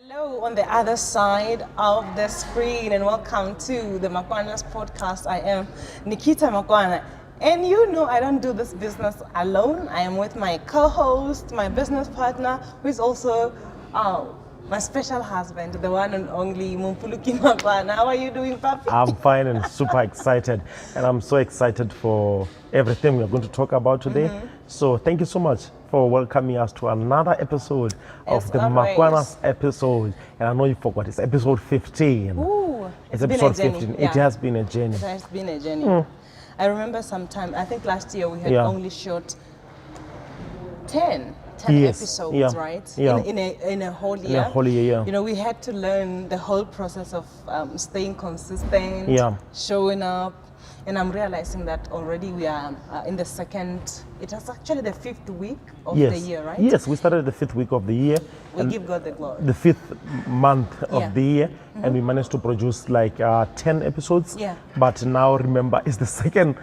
Hello on the other side of the screen and welcome to the Makwanas Podcast. I am Nikita Makwana. And you know I don't do this business alone. I am with my co-host, my business partner, who is also my special husband, the one and only Mompoloki Makwana. How are you doing, Papi? I'm fine and super excited. And I'm so excited for everything we're going to talk about today. So thank you so much for welcoming us to another episode of the Makwanas episode. And I know you forgot, it's episode 15. Ooh, it's episode 15. Yeah. It has been a journey. It has been a journey. I remember sometime, I think last year we had only shot 10 episodes, right? Yeah. In a whole year. In a whole year, yeah. You know, we had to learn the whole process of staying consistent, showing up. And I'm realizing that already we are in the second, it was actually the 5th week of the year, right? Yes, we started the 5th week of the year. We give God the glory. The 5th month of the year, and we managed to produce like 10 episodes. Yeah. But now remember, it's the second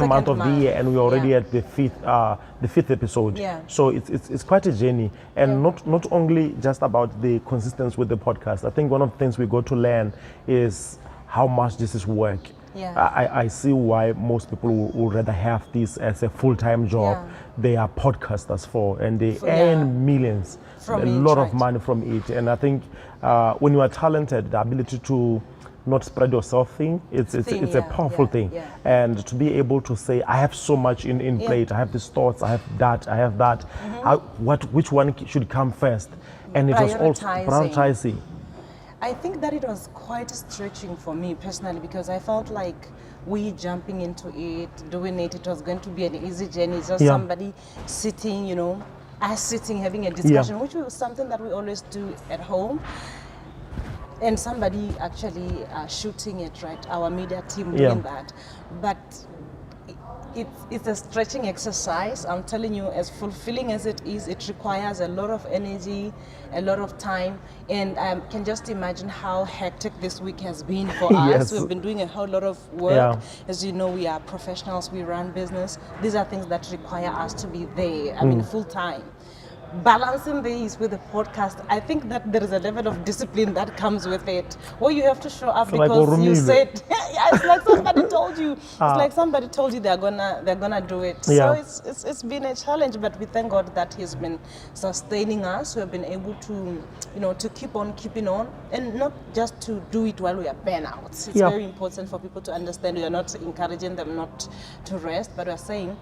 month of the year, and we're already at the 5th episode. Yeah. So it's quite a journey, and not only just about the consistency with the podcast. I think one of the things we got to learn is how much this is work. Yeah. I see why most people would rather have this as a full-time job. Yeah. They are podcasters and they earn millions, from a lot of money from it. And I think when you are talented, the ability to not spread yourself thin, it's a powerful thing. Yeah. And to be able to say, I have so much in plate, I have these thoughts, I have that, which one should come first? And it was also prioritizing. I think that it was quite stretching for me personally because I felt like we jumping into it, doing it, it was going to be an easy journey. It's just somebody sitting, you know, us sitting, having a discussion, which was something that we always do at home. And somebody actually shooting it, right? Our media team doing that. But it's a stretching exercise. I'm telling you, as fulfilling as it is, it requires a lot of energy, a lot of time, and I can just imagine how hectic this week has been for us. We've been doing a whole lot of work. As you know, we are professionals, we run business. These are things that require us to be there, I mean, full time. Balancing these with the podcast, I think that there is a level of discipline that comes with it, where you have to show up because you said, it's like somebody told you. It's like somebody told you they're gonna do it. So it's been a challenge, but we thank God that He's been sustaining us. We have been able to, to keep on keeping on, and not just to do it while we are burnout. It's very important for people to understand. We are not encouraging them not to rest, but we are saying,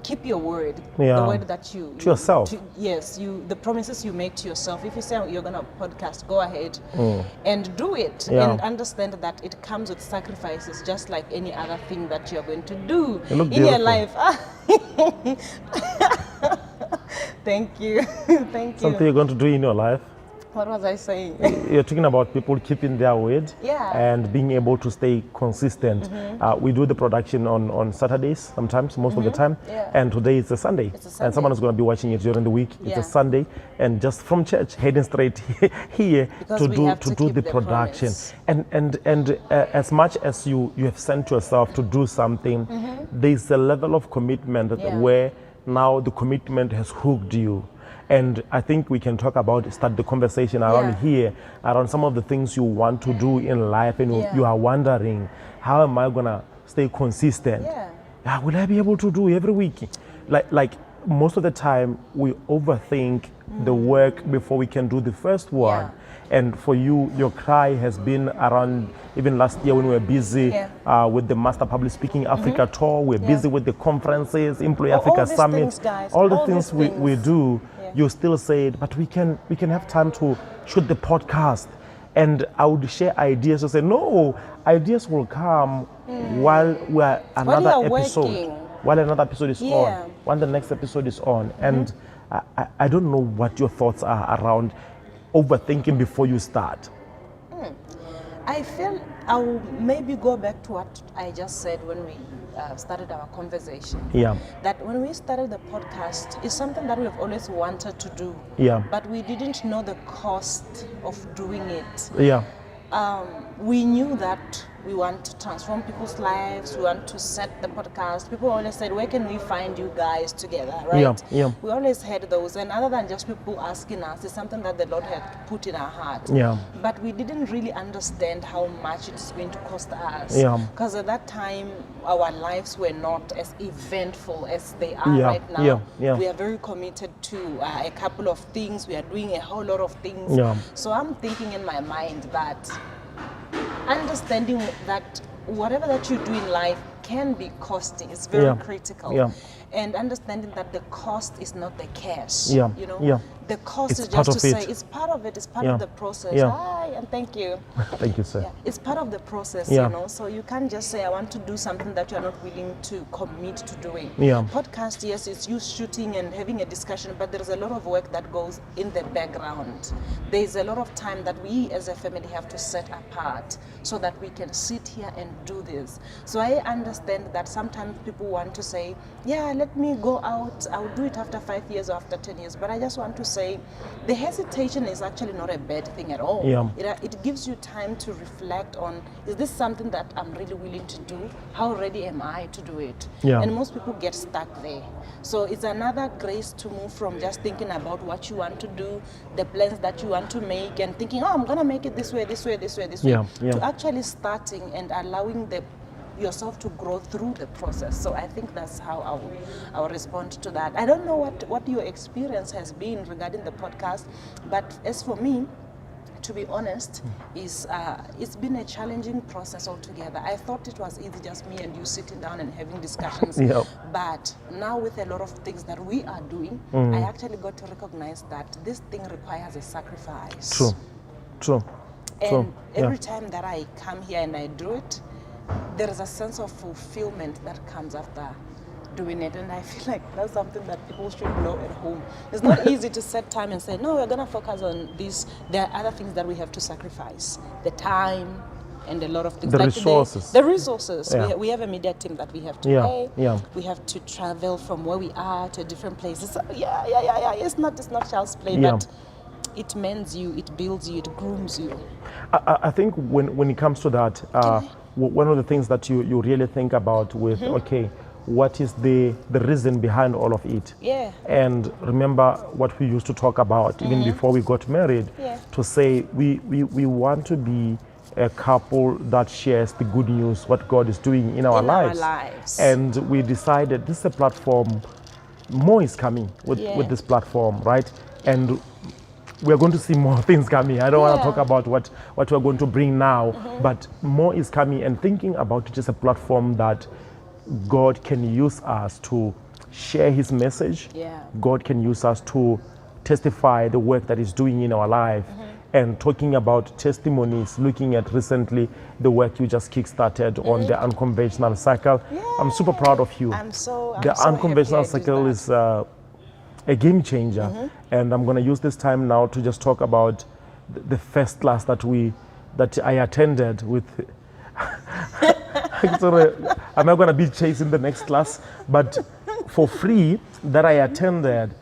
keep your word, the word that you to yourself. The promises you make to yourself. If you say you're gonna podcast, go ahead and do it, and understand that it comes with sacrifices, just like any other thing that you're going to do in your life. Thank you. Thank you. Something you're going to do in your life. What was I saying? You're talking about people keeping their word and being able to stay consistent. We do the production on Saturdays sometimes, most of the time, and today it's a Sunday. And someone is going to be watching it during the week. It's a Sunday, and just from church, heading straight here to do the production. And as much as you have sent yourself to do something, there's a level of commitment where now the commitment has hooked you. And I think we can start the conversation around here, around some of the things you want to do in life, and you are wondering, how am I gonna stay consistent? Will I be able to do every week? Like most of the time, we overthink the work before we can do the first one. And for you, your cry has been around, even last year when we were busy with the Master Public Speaking Africa Tour, we're busy with the conferences, Employee Africa Summit, all the things we do. You still said, but we can have time to shoot the podcast. And I would share ideas to say, no, ideas will come while we're another episode. While another episode is on, while the next episode is on. And I don't know what your thoughts are around overthinking before you start. I feel I will maybe go back to what I just said when we started our conversation. That when we started the podcast, it's something that we've always wanted to do. But we didn't know the cost of doing it. We knew that we want to transform people's lives, we want to set the podcast. People always said, where can we find you guys together, right? Yeah. We always had those, and other than just people asking us, it's something that the Lord had put in our heart. Yeah. But we didn't really understand how much it's going to cost us. Yeah. Because at that time, our lives were not as eventful as they are right now. We are very committed to a couple of things. We are doing a whole lot of things. So I'm thinking in my mind that understanding that whatever that you do in life can be costing. It's very critical. And understanding that the cost is not the cash. You know, the cost it's is just to say it. it's part of it. It's part of the process. Hi, and thank you. Thank you, sir. It's part of the process, you know. So you can't just say I want to do something that you are not willing to commit to doing. Podcast, yes, it's you shooting and having a discussion, but there's a lot of work that goes in the background. There's a lot of time that we as a family have to set apart so that we can sit here and do this. So I understand that sometimes people want to say, yeah, let me go out, I'll do it after 5 years or after 10 years. But I just want to say the hesitation is actually not a bad thing at all. It gives you time to reflect on, is this something that I'm really willing to do? How ready am I to do it? And most people get stuck there. So it's another grace to move from just thinking about what you want to do, the plans that you want to make, and thinking, oh, I'm going to make it this way, this way, this way, this way, to actually starting and allowing yourself to grow through the process. So I think that's how I will respond to that. I don't know what your experience has been regarding the podcast, but as for me, to be honest, it's been a challenging process altogether. I thought it was easy, just me and you sitting down and having discussions. But now with a lot of things that we are doing, I actually got to recognize that this thing requires a sacrifice. True. And every time that I come here and I do it, there is a sense of fulfillment that comes after doing it, and I feel like that's something that people should know at home. It's not easy to set time and say, no, we're going to focus on this. There are other things that we have to sacrifice. The time and a lot of things. The resources. The resources. We have a media team that we have to pay. We have to travel from where we are to different places. It's not child's play, but it mends you, it builds you, it grooms you. I think when it comes to that, one of the things that you really think about with, okay, what is the reason behind all of it? And remember what we used to talk about even before we got married, to say we want to be a couple that shares the good news, what God is doing in our lives. And we decided this is a platform, more is coming with this platform, right? And we're going to see more things coming. I don't want to talk about what we're going to bring now, but more is coming, and thinking about it as a platform that God can use us to share his message. God can use us to testify the work that he's doing in our life. And talking about testimonies, looking at recently the work you just kickstarted on the unconventional cycle. I'm super proud of you. The unconventional cycle is a game changer, and I'm going to use this time now to just talk about the first class that I attended with. Sorry, I'm not going to be chasing the next class, but for free that I attended,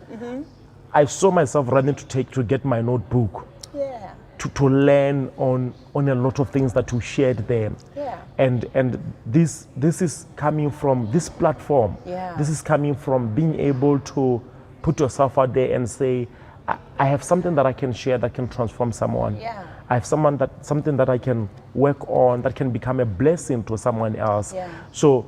I saw myself running to get my notebook, to learn on a lot of things that we shared there. And this is coming from this platform. This is coming from being able to put yourself out there and say, I have something that I can share that can transform someone. I have something that I can work on that can become a blessing to someone else. So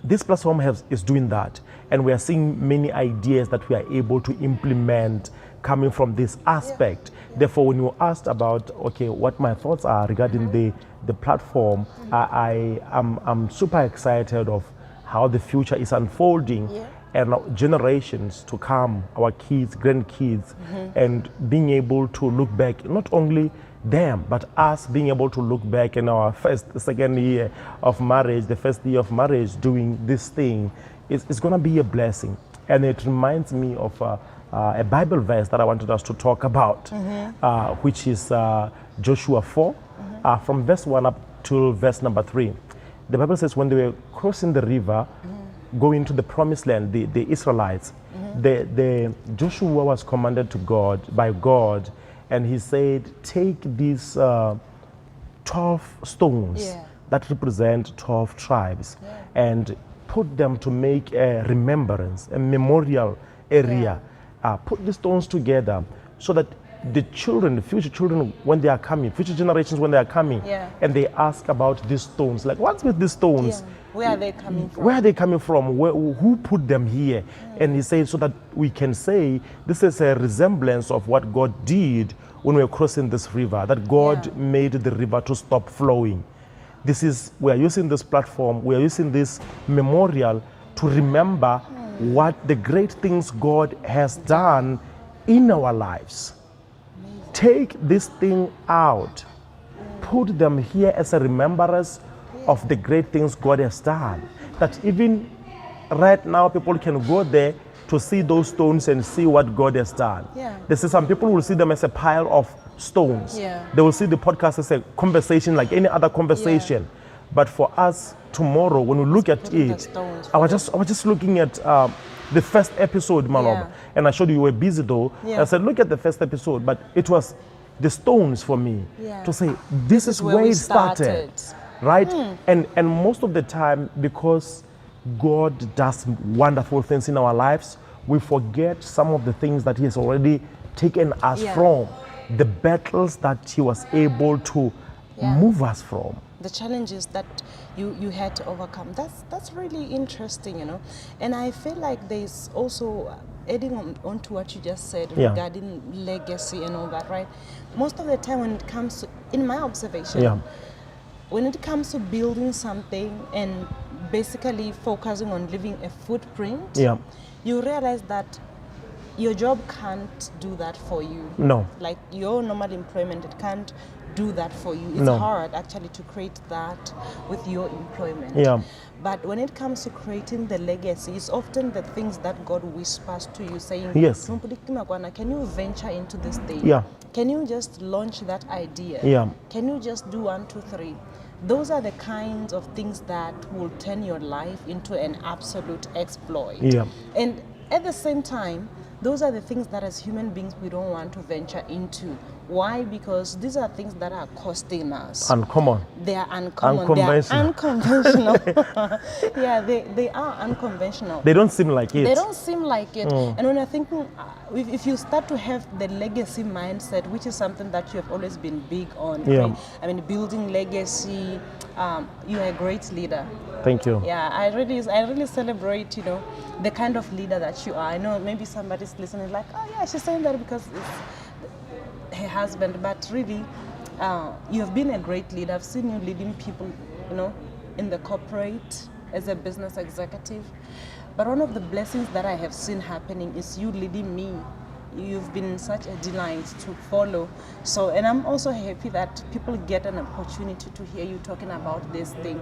this platform is doing that, and we are seeing many ideas that we are able to implement coming from this aspect. Therefore, when you asked about, okay, what my thoughts are regarding the platform, I'm super excited of how the future is unfolding. And generations to come, our kids, grandkids, and being able to look back, not only them, but us being able to look back in our second year of marriage, the first year of marriage, doing this thing, it's going to be a blessing. And it reminds me of a Bible verse that I wanted us to talk about, which is Joshua 4, from verse 1 up to verse number 3. The Bible says when they were crossing the river, going to the promised land, the Israelites, the Joshua was commanded by God, and he said, take these 12 stones, that represent 12 tribes and put them to make a remembrance, a memorial area. Put the stones together so that the children, the future children, when they are coming, future generations when they are coming, and they ask about these stones, like, what's with these stones? Where are they coming from? Where are they coming from? Who put them here? And he said, so that we can say this is a resemblance of what God did when we were crossing this river, that God made the river to stop flowing. We are using this platform, we are using this memorial to remember what the great things God has done in our lives. Take this thing out, put them here as a remembrance of the great things God has done. That even right now, people can go there to see those stones and see what God has done. They say some people will see them as a pile of stones. They will see the podcast as a conversation like any other conversation. But for us tomorrow, when we look at it, I was just looking at the first episode, Maloba, and I showed you were busy though. I said, look at the first episode, but it was the stones for me to say, this is where it started. Right? And most of the time, because God does wonderful things in our lives, we forget some of the things that He has already taken us from, the battles that He was able to move us from. The challenges that you had to overcome. That's really interesting, you know. And I feel like there's also, adding on to what you just said regarding legacy and all that, right? Most of the time when it comes to, in my observation, when it comes to building something and basically focusing on leaving a footprint, you realize that your job can't do that for you. No. Like your normal employment, it can't do that for you. It's hard actually to create that with your employment. But when it comes to creating the legacy, it's often the things that God whispers to you saying, Mompoloki Makwana, can you venture into this thing? Can you just launch that idea? Can you just do 1, 2, 3? Those are the kinds of things that will turn your life into an absolute exploit. And at the same time, those are the things that as human beings we don't want to venture into. Why? Because these are things that are costing us. Uncommon. They are uncommon. They are unconventional. They are unconventional. They don't seem like it. They don't seem like it. And when you're thinking, if you start to have the legacy mindset, which is something that you have always been big on, right? I mean, building legacy, you're a great leader. Thank you. Yeah, I really celebrate, you know, the kind of leader that you are. I know maybe somebody's listening like, oh yeah, she's saying that because it's her husband, but really, you have been a great leader. I've seen you leading people, you know, in the corporate, as a business executive. But one of the blessings that I have seen happening is you leading me. You've been such a delight to follow. So, and I'm also happy that people get an opportunity to hear you talking about this thing,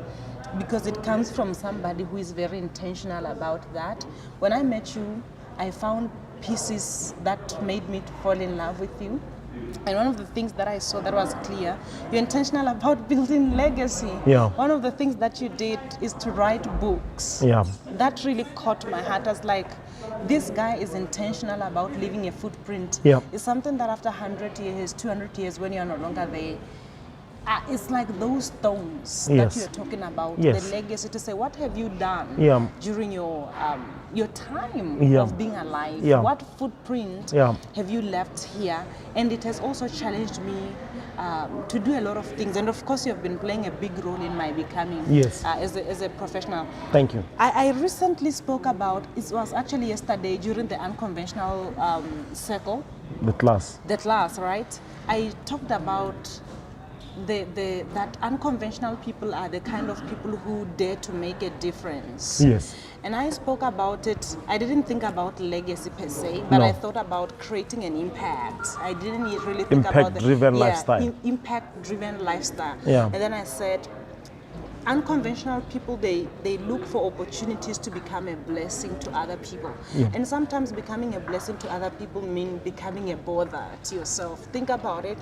because it comes from somebody who is very intentional about that. When I met you, I found pieces that made me to fall in love with you. And one of the things that I saw that was clear, you're intentional about building legacy. One of the things that you did is to write books. That really caught my heart. I was like, this guy is intentional about leaving a footprint. It's something that after 100 years, 200 years, when you're no longer there, it's like those stones that you're talking about, the legacy, to say, what have you done during your time of being alive? What footprint have you left here? And it has also challenged me to do a lot of things. And of course, you have been playing a big role in my becoming as a professional. Thank you. I recently spoke about, it was actually yesterday during the unconventional circle. The class, right? I talked about that unconventional people are the kind of people who dare to make a difference. And I spoke about it. I didn't think about legacy per se, but I thought about creating an impact. I didn't really think about impact-driven lifestyle. Impact-driven lifestyle. And then I said, unconventional people, they look for opportunities to become a blessing to other people. And sometimes becoming a blessing to other people means becoming a bother to yourself. Think about it.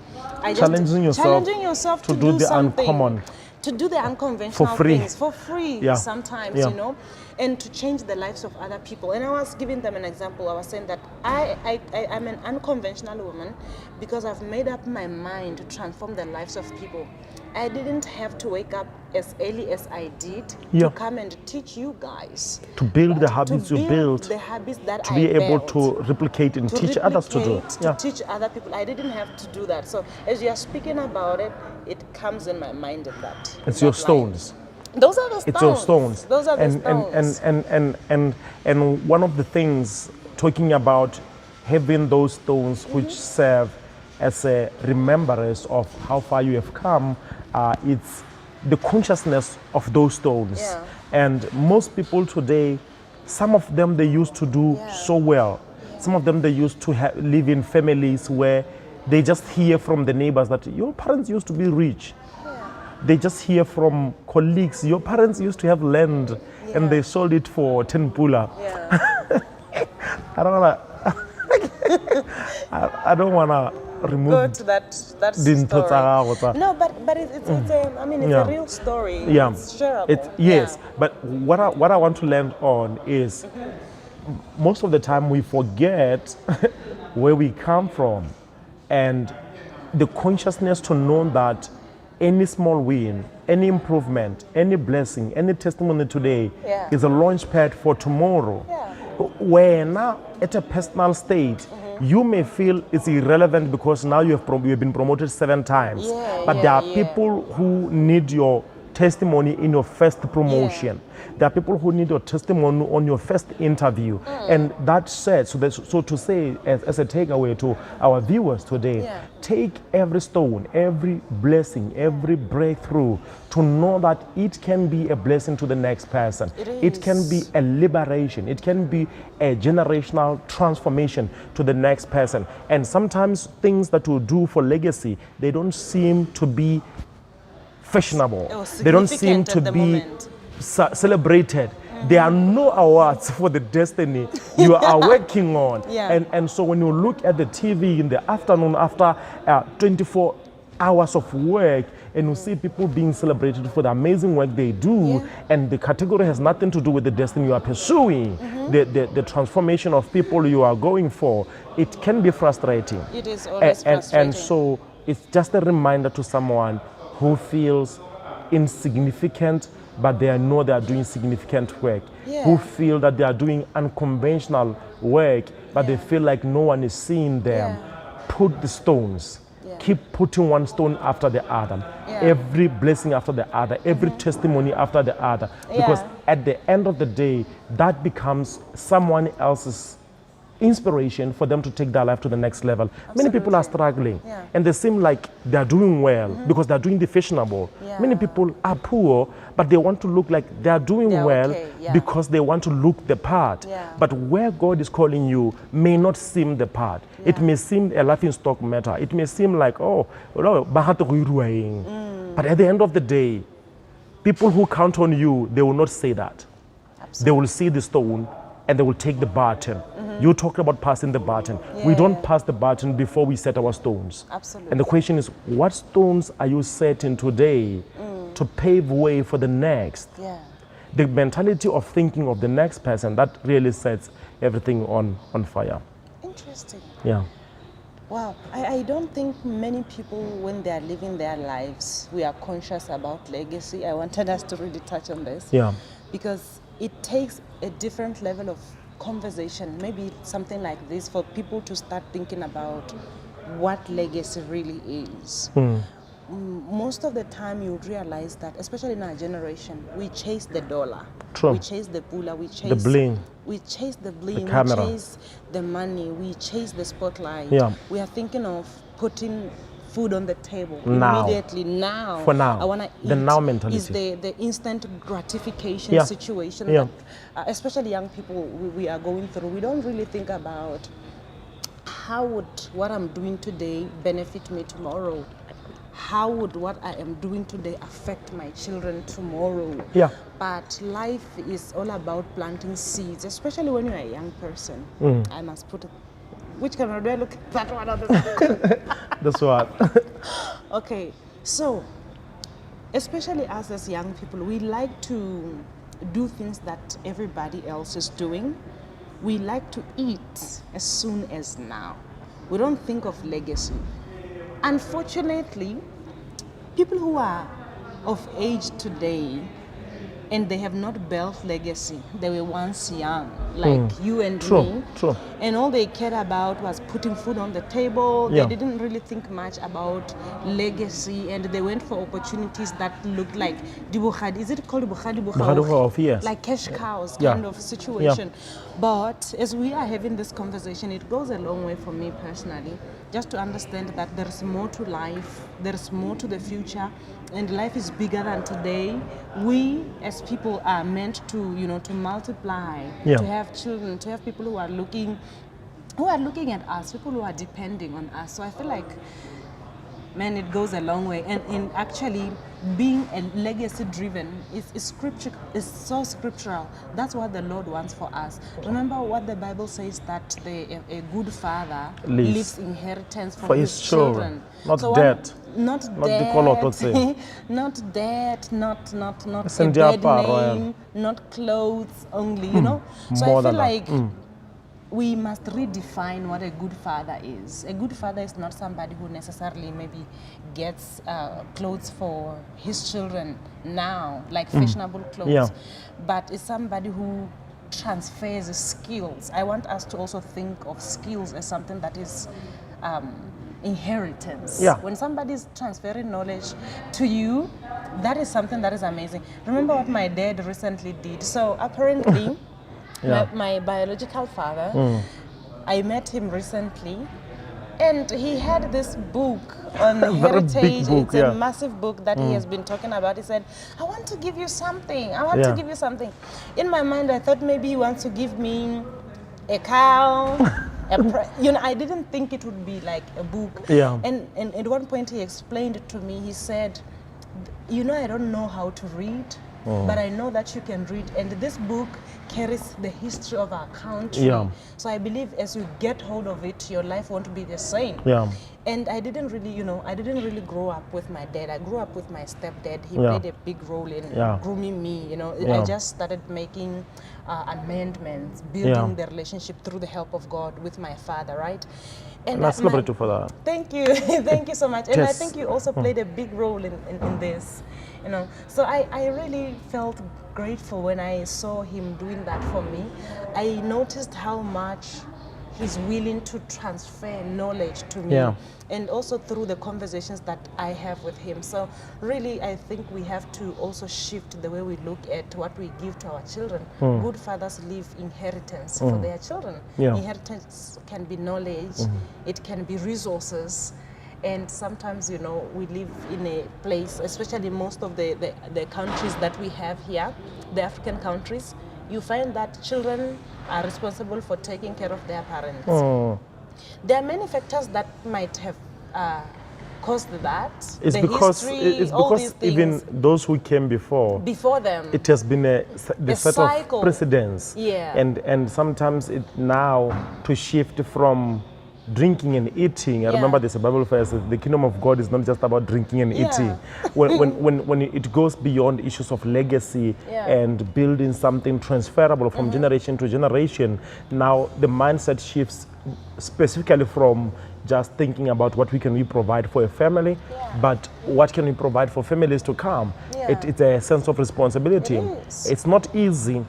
Challenging yourself to do the uncommon. To do the unconventional things for free sometimes, you know. and to change the lives of other people. And I was giving them an example. I was saying that I'm an unconventional woman because I've made up my mind to transform the lives of people. I didn't have to wake up as early as I did to come and teach you guys. To build the habits you built. The habits that to be able to replicate and teach others to do. To teach other people. I didn't have to do that. So as you are speaking about it, it comes in my mind in that. It's your stones. Those are the stones. It's your stones. Those are the stones. And one of the things, talking about having those stones which serve as a remembrance of how far you have come, it's the consciousness of those stones. Yeah. And most people today, some of them they used to do so well. Some of them they used to live in families where they just hear from the neighbors that your parents used to be rich. They just hear from colleagues, your parents used to have land and they sold it for 10 pula. I don't wanna remove go to that story. No, but it's a real story. It's shareable. Yes, but what I want to land on is most of the time we forget where we come from, and the consciousness to know that any small win, any improvement, any blessing, any testimony today is a launch pad for tomorrow. Where now at a personal state, you may feel it's irrelevant because now you have been promoted 7 times. But there are people who need your testimony in your first promotion. There are people who need your testimony on your first interview. And that said, so to say, as a takeaway to our viewers today, take every stone, every blessing, every breakthrough to know that it can be a blessing to the next person. It can be a liberation. It can be a generational transformation to the next person. And sometimes things that we do for legacy, they don't seem to be fashionable. They don't seem to be celebrated. There are no awards for the destiny you are working on. And so when you look at the TV in the afternoon after 24 hours of work, and you see people being celebrated for the amazing work they do, and the category has nothing to do with the destiny you are pursuing, the transformation of people you are going for, it can be frustrating. It is always frustrating. And so it's just a reminder to someone who feels insignificant, but they know they are doing significant work, who feel that they are doing unconventional work, but they feel like no one is seeing them. Put the stones. Keep putting one stone after the other, every blessing after the other, every testimony after the other, because at the end of the day, that becomes someone else's inspiration for them to take their life to the next level. Many people are struggling and they seem like they're doing well because they're doing the fashionable. Many people are poor, but they want to look like they're doing well because they want to look the part. But where God is calling you may not seem the part. It may seem a laughing stock matter. It may seem like, but at the end of the day, people who count on you, they will not say that. They will see the stone and they will take the baton. You talked about passing the baton. We don't pass the baton before we set our stones. And the question is, what stones are you setting today to pave way for the next? The mentality of thinking of the next person, that really sets everything on fire. Interesting. Wow. I don't think many people, when they are living their lives, we are conscious about legacy. I wanted us to really touch on this. Because it takes a different level of conversation, maybe something like this, for people to start thinking about what legacy really is. Most of the time you realize that, especially in our generation, we chase the dollar. We chase the pula, we chase the bling. We chase the bling, the camera. We chase the money, we chase the spotlight. We are thinking of putting food on the table immediately now. For now. I want to eat. The now mentality. Is the instant gratification situation that, especially young people, we are going through. We don't really think about how would what I'm doing today benefit me tomorrow? How would what I am doing today affect my children tomorrow? But life is all about planting seeds, especially when you're a young person. I must put it. Which camera do I look at? That one or this? This one. Okay, so especially us as young people, we like to do things that everybody else is doing. We like to eat as soon as now. We don't think of legacy. Unfortunately, people who are of age today and they have not built legacy, they were once young, like you and me. True. And all they cared about was putting food on the table. They didn't really think much about legacy, and they went for opportunities that looked like is it called like cash cows kind of situation. But as we are having this conversation, it goes a long way for me personally, just to understand that there's more to life, there's more to the future, and life is bigger than today. We as people are meant to, to multiply, to have children, to have people who are looking at us, people who are depending on us. So I feel like, man, it goes a long way. And in actually being a legacy driven is scripture, is so scriptural. That's what the Lord wants for us. Remember what the Bible says, that a good father leaves inheritance for his children. Not debt. Not debt, not a bad name, not clothes only, So I feel like we must redefine what a good father is. A good father is not somebody who necessarily maybe gets clothes for his children now, like fashionable clothes, but is somebody who transfers skills. I want us to also think of skills as something that is inheritance. When somebody is transferring knowledge to you, that is something that is amazing. Remember what my dad recently did. So apparently, my biological father, I met him recently, and he had this book on heritage. It's a massive book that he has been talking about. He said, I want to give you something. I want to give you something. In my mind, I thought maybe he wants to give me a cow. I didn't think it would be like a book. And at one point he explained it to me. He said, I don't know how to read, but I know that you can read. And this book carries the history of our country. So I believe as you get hold of it, your life won't be the same. And I didn't really grow up with my dad. I grew up with my stepdad. He played a big role in grooming me. I just started making amendments, building the relationship through the help of God with my father, right? And let's celebrate you for that. Thank you. Thank you so much. And I think you also played a big role in this. So I really felt grateful when I saw him doing that for me. I noticed how much he's willing to transfer knowledge to me, and also through the conversations that I have with him. So really, I think we have to also shift the way we look at what we give to our children. Good fathers leave inheritance for their children. Inheritance can be knowledge, it can be resources. And sometimes, we live in a place, especially most of the countries that we have here, the African countries, you find that children are responsible for taking care of their parents. There are many factors that might have caused that. It's because even those who came before them, it has been a set cycle of precedents. And sometimes it now to shift from drinking and eating. I remember there's a Bible verse, the kingdom of God is not just about drinking and eating. When it goes beyond issues of legacy and building something transferable from generation to generation, now the mindset shifts specifically from just thinking about what we provide for a family, but what can we provide for families to come. It's a sense of responsibility. It's not easy,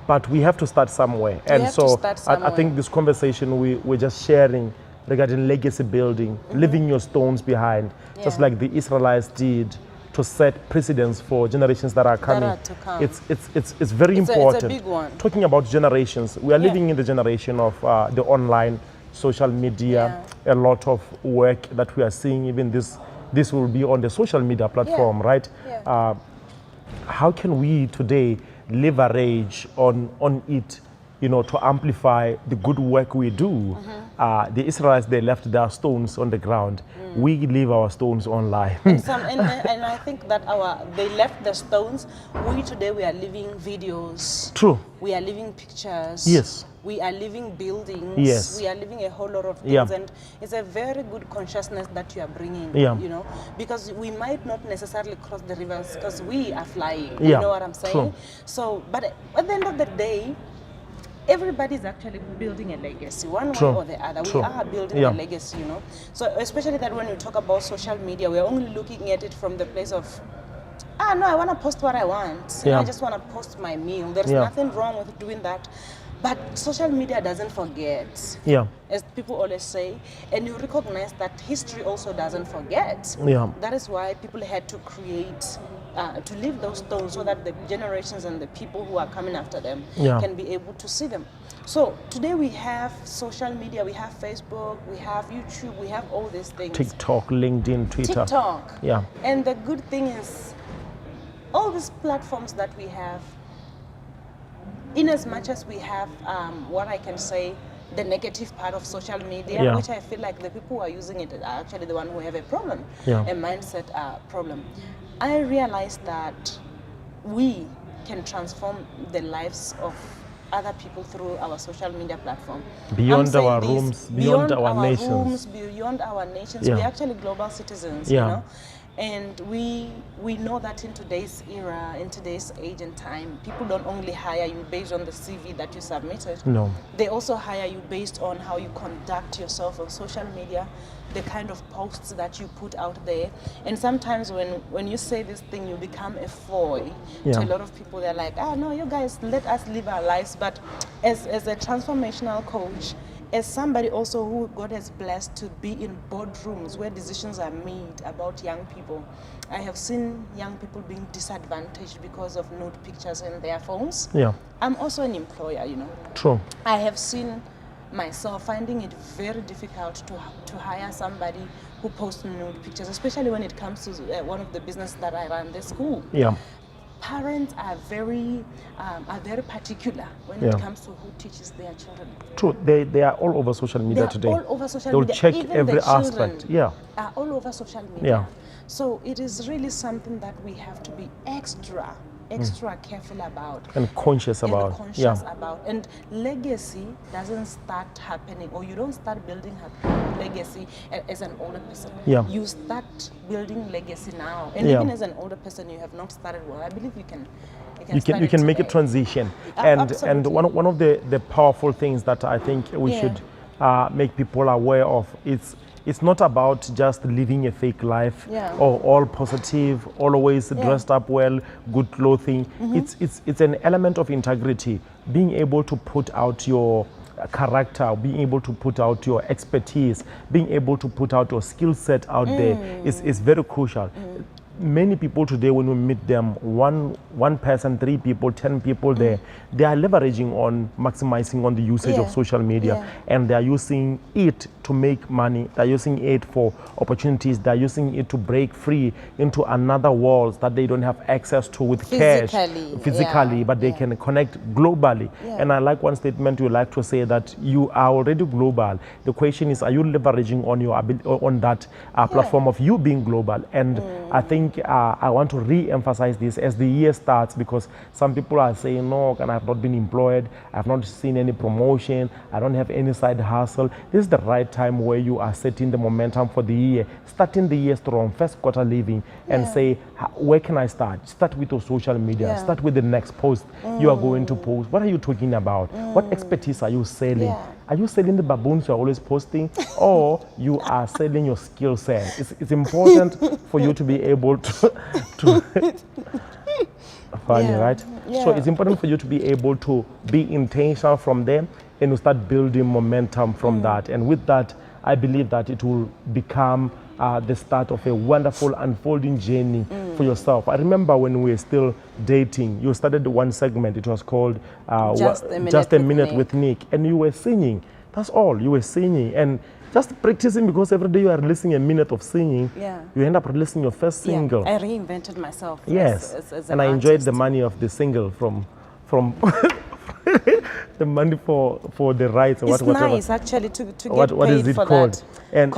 but we have to start somewhere. And so I think this conversation we're just sharing regarding legacy building, leaving your stones behind, just like the Israelites did, to set precedents for generations that are coming. It's very important. It's a big one. Talking about generations, we are living in the generation of the online, social media, a lot of work that we are seeing. Even this will be on the social media platform, right? Yeah. How can we today leverage on it to amplify the good work we do. The Israelites, they left their stones on the ground. We leave our stones online. And I think that they left the stones. We today, we are leaving videos. True. We are leaving pictures. Yes. We are living buildings. Yes. We are living a whole lot of things, and it's a very good consciousness that you are bringing. Because we might not necessarily cross the rivers because we are flying. You know what I'm saying? True. So, but at the end of the day, everybody's actually building a legacy, one way or the other. We are building a legacy, So especially that when you talk about social media, we're only looking at it from the place of, no, I want to post what I want. I just want to post my meal. There's nothing wrong with doing that. But social media doesn't forget, as people always say, and you recognize that history also doesn't forget. That is why people had to create, to leave those stones so that the generations and the people who are coming after them can be able to see them. So today we have social media, we have Facebook, we have YouTube, we have all these things. TikTok, LinkedIn, Twitter. TikTok. And the good thing is, all these platforms that we have, in as much as we have what I can say, the negative part of social media, which I feel like the people who are using it are actually the one who have a problem, a mindset problem. I realized that we can transform the lives of other people through our social media platform. Beyond our rooms, beyond our nations. Beyond our nations. We're actually global citizens, you know. And we know that in today's era, in today's age and time, people don't only hire you based on the CV that you submitted. No. They also hire you based on how you conduct yourself on social media, the kind of posts that you put out there. And sometimes when you say this thing, you become a foil to a lot of people. They're like, no, you guys, let us live our lives. But as a transformational coach, as somebody also who God has blessed to be in boardrooms where decisions are made about young people, I have seen young people being disadvantaged because of nude pictures in their phones. I'm also an employer, True. I have seen myself finding it very difficult to hire somebody who posts nude pictures, especially when it comes to one of the businesses that I run, the school. Parents are very particular when it comes to who teaches their children. True, they are all over social media today. All over social They'll media. check Even every the aspect. Are all over social media. So it is really something that we have to be extra careful about and conscious about. And legacy doesn't start happening, or you don't start building legacy as an older person. You start building legacy now, and even as an older person, you have not started well. I believe you can make a transition. And one of the powerful things that I think we should make people aware of, it's not about just living a fake life or all positive, always dressed up well, good clothing. It's an element of integrity, being able to put out your character, being able to put out your expertise, being able to put out your skill set out there is very crucial. Many people today, when we meet them, one person, 3 people, 10 people there, they are leveraging on maximizing on the usage of social media, and they are using it to make money. They're using it for opportunities. They're using it to break free into another world that they don't have access to with physically, but they can connect globally. And I like one statement you like to say, that you are already global. The question is, are you leveraging on your on that platform of you being global? And I think I want to re-emphasize this as the year starts, because some people are saying, no, I have not been employed, I have not seen any promotion, I don't have any side hustle. This is the right time where you are setting the momentum for the year, starting the year strong, first quarter living, and say, where can I start? Start with your social media, start with the next post you are going to post. What are you talking about? What expertise are you selling? Are you selling the baboons you're always posting, or you are selling your skill set? It's important for you to be able to funny, right? So it's important for you to be able to be intentional from them and to start building momentum from that. And with that, I believe that it will become the start of a wonderful unfolding journey for yourself. I remember when we were still dating, you started one segment, it was called Just a Minute with Nick, and you were singing. That's all, you were singing. And just practicing, because every day you are releasing a minute of singing, you end up releasing your first single. I reinvented myself. Yes, as and I enjoyed the money of the single from the money for the rights. It's nice actually to get what paid is it for called? that. And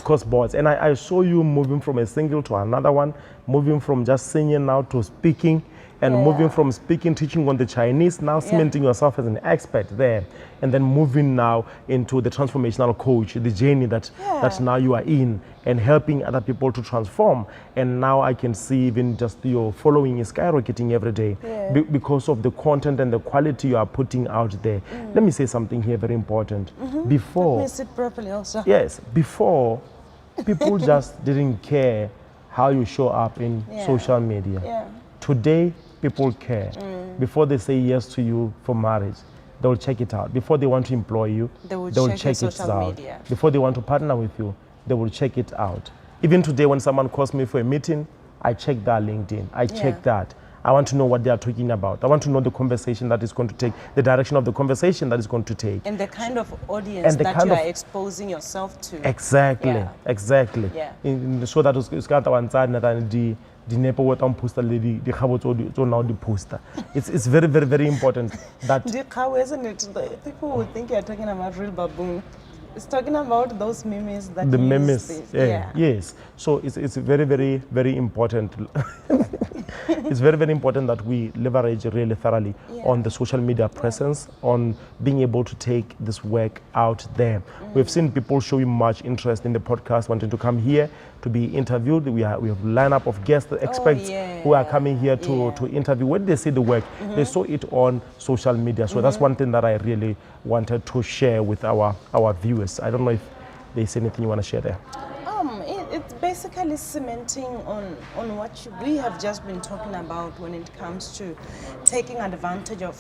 cost boards. And I saw you moving from a single to another one, moving from just singing now to speaking, and moving from speaking, teaching on the Chinese, now cementing yourself as an expert there, and then moving now into the transformational coach, the journey that now you are in, and helping other people to transform. And now I can see even just your following is skyrocketing every day because of the content and the quality you are putting out there. Let me say something here very important. Before, let me sit properly also. Yes, before people just didn't care how you show up in social media. Today, people care. Before they say yes to you for marriage, they will check it out. Before they want to employ you, they will check it out. Before they want to partner with you, they will check it out. Even today, when someone calls me for a meeting, I check their LinkedIn. I check that. I want to know what they are talking about. I want to know the conversation that is going to take, the direction of the conversation that is going to take. And the kind of audience that you are exposing yourself to. Exactly, exactly. So that it's got one side and dinepo what on poster lady the how now the poster. It's very, very, very important that isn't it? People would think you're talking about real baboon. It's talking about those memes that the memes. Yes. So it's very, very, very important. It's very, very important that we leverage really thoroughly on the social media presence, on being able to take this work out there. We've seen people showing much interest in the podcast, wanting to come here to be interviewed. We have a lineup of guest experts who are coming here to interview. When they see the work, they saw it on social media. So that's one thing that I really wanted to share with our viewers. I don't know if there's anything you want to share there. It's basically cementing on what we have just been talking about when it comes to taking advantage of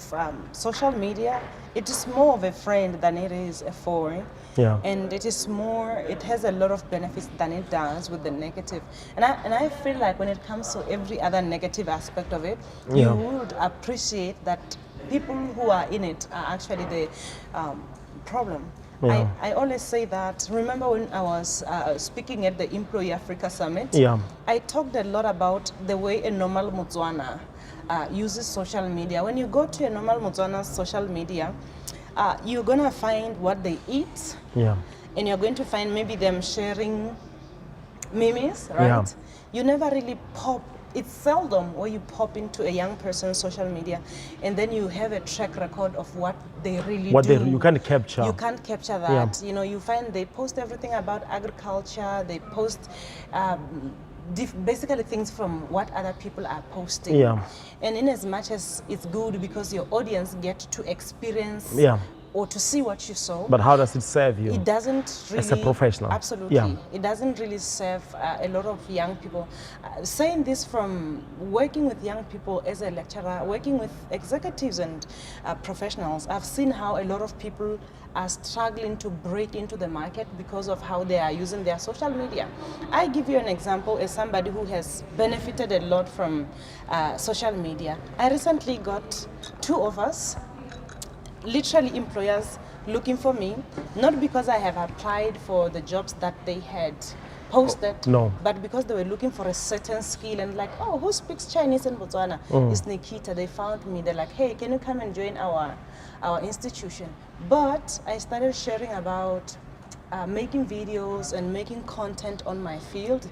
social media. It is more of a friend than it is a foe. And it has a lot of benefits than it does with the negative. And I feel like when it comes to every other negative aspect of it, you would appreciate that people who are in it are actually the problem. I always say that. Remember when I was speaking at the Employee Africa Summit? I talked a lot about the way a normal Motswana uses social media. When you go to a normal Motswana social media, you're going to find what they eat. And you're going to find maybe them sharing memes, right? You never really pop. It's seldom where you pop into a young person's social media and then you have a track record of what they really do. You can't capture. You can't capture that. You know, you find they post everything about agriculture. They post basically things from what other people are posting. And in as much as it's good because your audience get to experience or to see what you saw. But how does it serve you? It doesn't really. As a professional. Absolutely. It doesn't really serve a lot of young people. Saying this from working with young people as a lecturer, working with executives and professionals, I've seen how a lot of people are struggling to break into the market because of how they are using their social media. I give you an example as somebody who has benefited a lot from social media. I recently got 2 offers, literally employers looking for me, not because I have applied for the jobs that they had posted, but because they were looking for a certain skill and like, oh, who speaks Chinese in Botswana? It's Nikita. They found me. They're like, hey, can you come and join our institution? But I started sharing about making videos and making content on my field.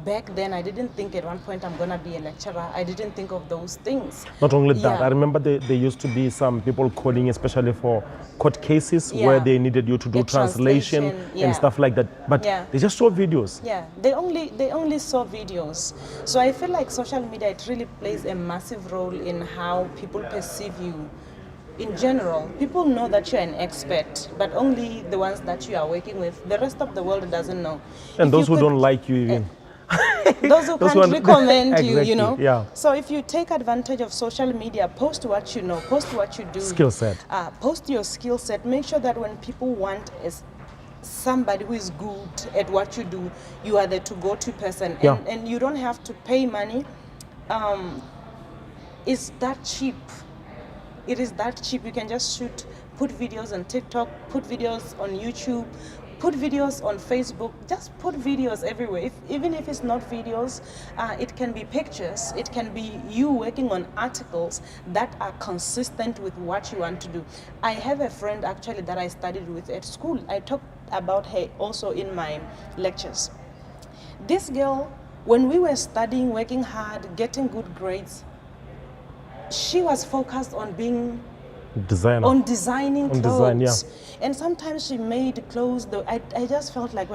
Back then, I didn't think at one point I'm going to be a lecturer. I didn't think of those things. Not only that, I remember there used to be some people calling, especially for court cases where they needed you to do translation and stuff like that. But they just saw videos. They only saw videos. So I feel like social media, it really plays a massive role in how people perceive you. In general, people know that you're an expert, but only the ones that you are working with. The rest of the world doesn't know. And those who don't like you even. Those who can't recommend you, you know. So if you take advantage of social media, post what you know, post what you do. Skill set. Post your skill set. Make sure that when people want somebody who is good at what you do, you are the to-go-to person. And you don't have to pay money. It's that cheap. It is that cheap. You can just put videos on TikTok, put videos on YouTube, put videos on Facebook, just put videos everywhere. Even if it's not videos, it can be pictures, it can be you working on articles that are consistent with what you want to do. I have a friend actually that I studied with at school. I talked about her also in my lectures. This girl, when we were studying, working hard, getting good grades, she was focused on being designing clothes. And sometimes she made clothes, I just felt like,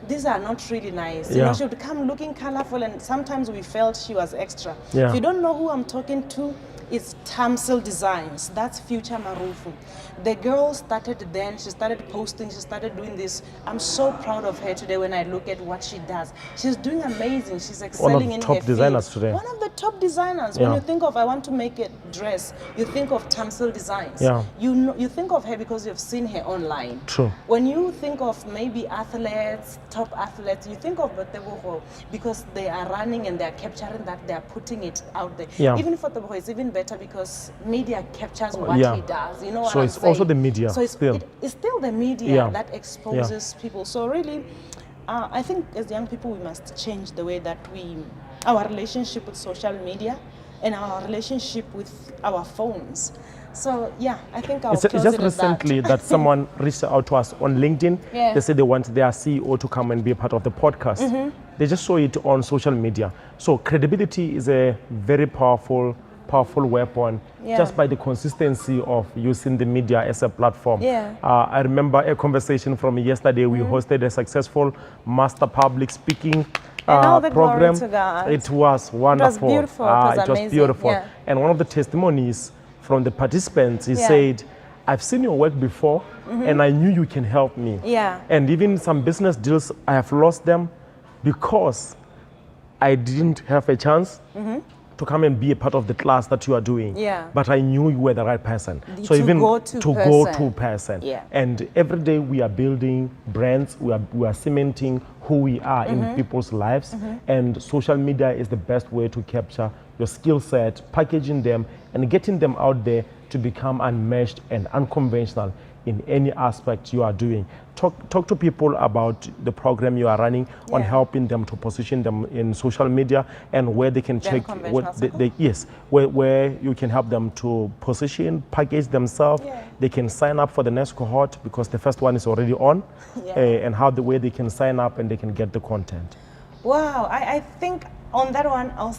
these are not really nice. You know, she would come looking colorful, and sometimes we felt she was extra. If you don't know who I'm talking to, it's 𝐀𝐻𝐨 Designs. That's Future Marufu. The girl started then, she started posting, she started doing this. I'm so proud of her today when I look at what she does. She's doing amazing. She's excelling in her field. One of the top designers today. One of the top designers. When you think of, I want to make a dress, you think of 𝐀𝐻𝐨 Designs. You think of her because you've seen her online. True. When you think of maybe athletes, top athletes, you think of Tebogo because they are running and they're capturing that, they're putting it out there. Even for Tebogo, it's even better because media captures what he does. You know what I'm saying? Also the media. So it's still the media that exposes people. So really, I think as young people, we must change the way that our relationship with social media and our relationship with our phones. So yeah, I think I'll close just it recently that someone reached out to us on LinkedIn. They said they want their CEO to come and be a part of the podcast. They just saw it on social media. So credibility is a very powerful weapon just by the consistency of using the media as a platform. I remember a conversation from yesterday. We hosted a successful master public speaking program. It was wonderful. It was beautiful. It was beautiful. And one of the testimonies from the participants, he said, I've seen your work before and I knew you can help me. And even some business deals, I have lost them because I didn't have a chance to come and be a part of the class that you are doing. But I knew you were the right person. So even go to person. And every day we are building brands, we are cementing who we are in people's lives. And social media is the best way to capture your skill set, packaging them and getting them out there to become unmatched and unconventional in any aspect you are doing. Talk to people about the program you are running on helping them to position them in social media and where they can check where you can help them to position, package themselves. They can sign up for the next cohort because the first one is already on, and how the way they can sign up and they can get the content. Wow, I think on that one I'll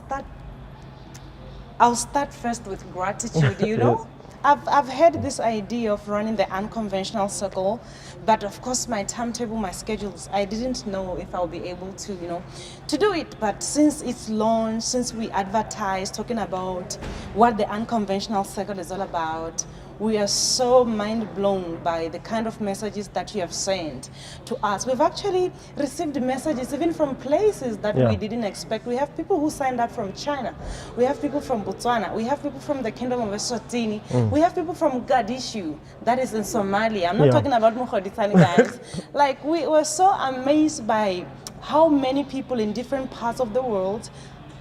start first with gratitude. You know, I've had this idea of running the unconventional circle, but of course my timetable, my schedules, I didn't know if I'll be able to, to do it. But since it's launched, since we advertised, talking about what the unconventional circle is all about, we are so mind blown by the kind of messages that you have sent to us. We've actually received messages even from places that we didn't expect. We have people who signed up from China. We have people from Botswana. We have people from the Kingdom of Eswatini. We have people from Mogadishu, that is in Somalia. I'm not talking about Mogadishu, guys. Like, we were so amazed by how many people in different parts of the world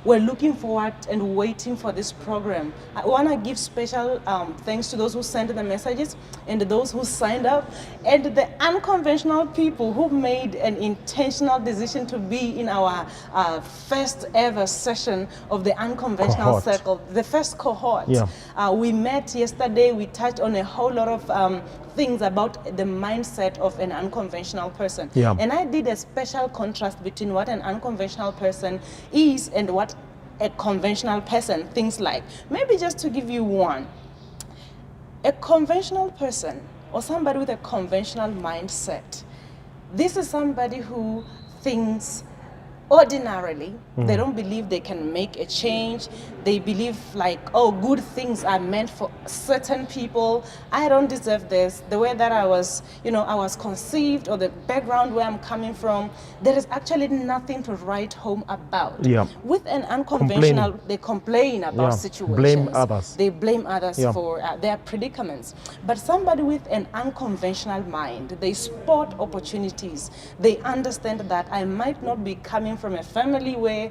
we're looking forward and waiting for this program. I want to give special thanks to those who sent the messages and those who signed up and the unconventional people who made an intentional decision to be in our first ever session of the unconventional circle, the first cohort. We met yesterday, we touched on a whole lot of things about the mindset of an unconventional person. And I did a special contrast between what an unconventional person is and what a conventional person thinks like. Maybe just to give you one. A conventional person or somebody with a conventional mindset, this is somebody who thinks ordinarily. They don't believe they can make a change. They believe like, oh, good things are meant for certain people. I don't deserve this. The way that I was conceived, or the background where I'm coming from, there is actually nothing to write home about. With an unconventional, they complain about situations. Blame others. They blame others for their predicaments. But somebody with an unconventional mind, they spot opportunities. They understand that I might not be coming from a family where,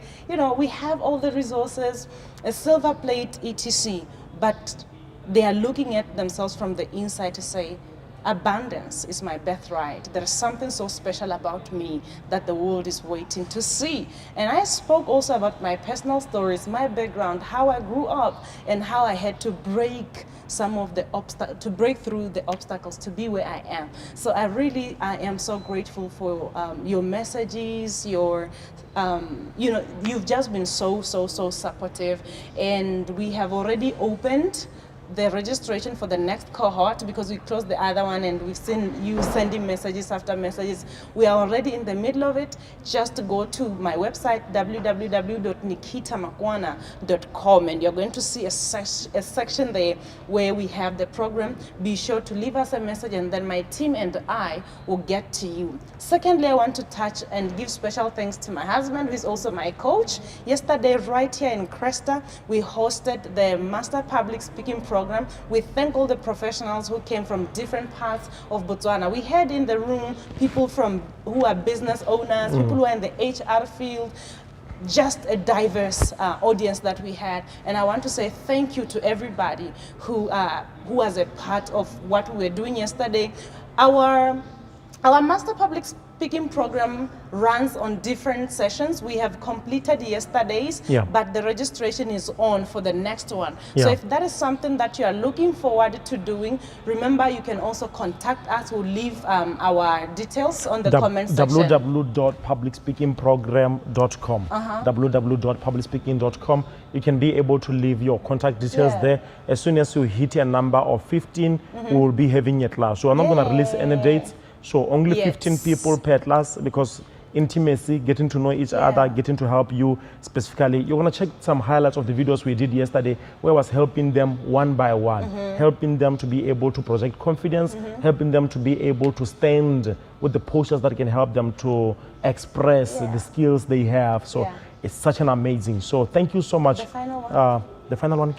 we have all the resources, a silver plate, etc. But they are looking at themselves from the inside to say, abundance is my birthright. There is something so special about me that the world is waiting to see. And I spoke also about my personal stories, my background, how I grew up, and how I had to break some of the to break through the obstacles to be where I am. So I am so grateful for your messages, your you've just been so supportive, and we have already opened the registration for the next cohort because we closed the other one and we've seen you sending messages after messages. We are already in the middle of it. Just go to my website, www.nikitamakwana.com, and you're going to see a section there where we have the program. Be sure to leave us a message and then my team and I will get to you. Secondly, I want to touch and give special thanks to my husband, who is also my coach. Yesterday, right here in Cresta, we hosted the Master Public Speaking program. We thank all the professionals who came from different parts of Botswana. We had in the room people who are business owners, people who are in the HR field, just a diverse audience that we had. And I want to say thank you to everybody who was a part of what we were doing yesterday. Our Master Public Speaking program runs on different sessions. We have completed yesterday's, but the registration is on for the next one. So if that is something that you are looking forward to doing, remember you can also contact us. We'll leave our details on the comment section. www.publicspeakingprogram.com. www.publicspeaking.com. You can be able to leave your contact details there. As soon as you hit a number of 15, we will be having a class. So I'm not going to release any dates. So only 15 people per class, because intimacy, getting to know each other, getting to help you specifically. You're going to check some highlights of the videos we did yesterday, where I was helping them one by one, helping them to be able to project confidence, helping them to be able to stand with the postures that can help them to express the skills they have. So it's such an amazing. So thank you so much. The final one? The final one,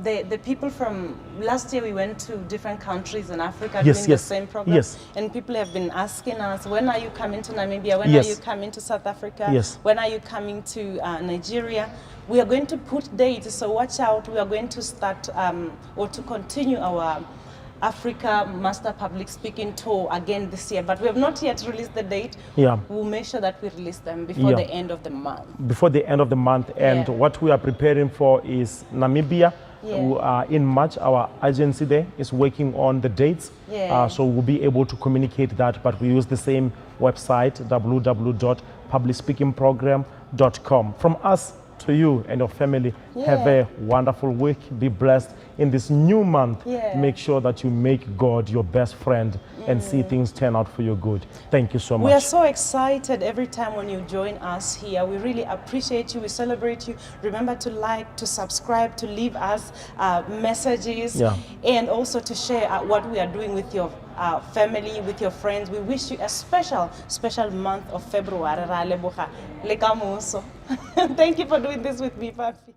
the people from last year, we went to different countries in Africa doing the same program. And people have been asking us, when are you coming to Namibia? When are you coming to South Africa? When are you coming to Nigeria? We are going to put dates, so watch out. We are going to start or to continue our Africa Master Public Speaking Tour again this year, but we have not yet released the date. We'll make sure that we release them before the end of the month. Before the end of the month, and what we are preparing for is Namibia. In March, our agency there is working on the dates, so we'll be able to communicate that, but we use the same website, www.publicspeakingprogram.com. From us to you and your family, have a wonderful week. Be blessed in this new month. Make sure that you make God your best friend and see things turn out for your good. Thank you so much. We are so excited every time when you join us here. We really appreciate you. We celebrate you. Remember to like, to subscribe, to leave us messages, and also to share what we are doing with your family, with your friends. We wish you a special month of February. Thank you for doing this with me, Papi.